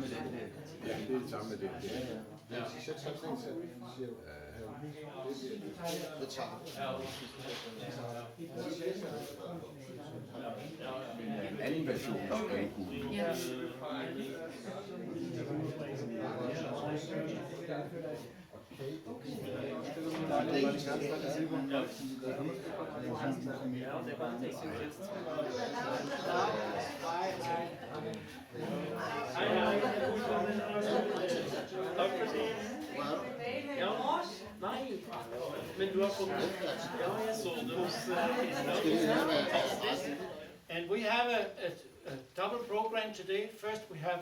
samme med det. Ja, det er det samme med det. Ja. Det tager. En anden version af Skrivekuglen. Ja. Nej, men du har fået jeg så det hos And we have a double program today. First we have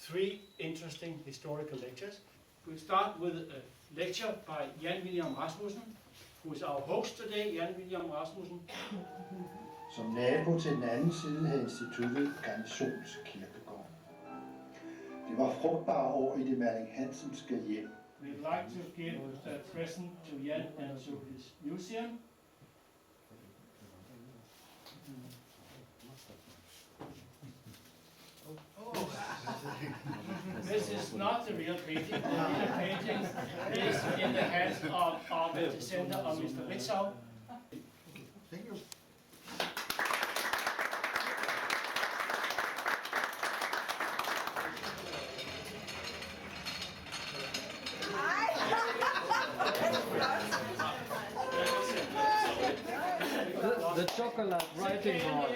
3 interesting historical lectures. We'll start with a lecture by Jan William Rasmussen, who is our host today, Jan William Rasmussen. Som nabo til den anden side havde instituttet garnisonskirkegård. Det var frugtbare år i det Malling-Hansenske hjem. We'd like to give a present to Jan and to his museum. This is not the real painting. The real painting is in the hands of the descendant of Mr. Ritzau. Thank you. The chocolate writing board.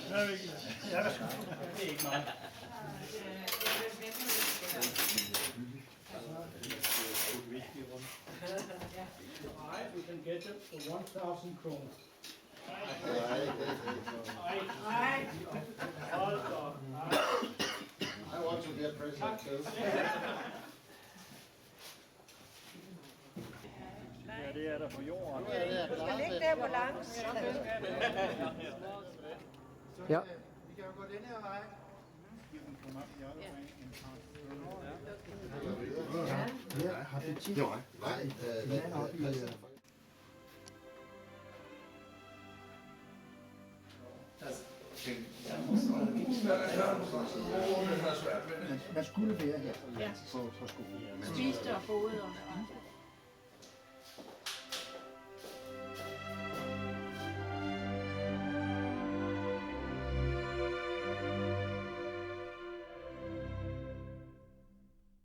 Very good. Det er ikke meget. Alright, we can get it for 1,000 kroner. I want to get present too. Ja, det er der på jorden. Du skal ligge der på langs. Ja. Vi kan jo gå den her vej. Ja, har det tit. Jo, nej. Man skulle være her på skolen. Spiste og boede og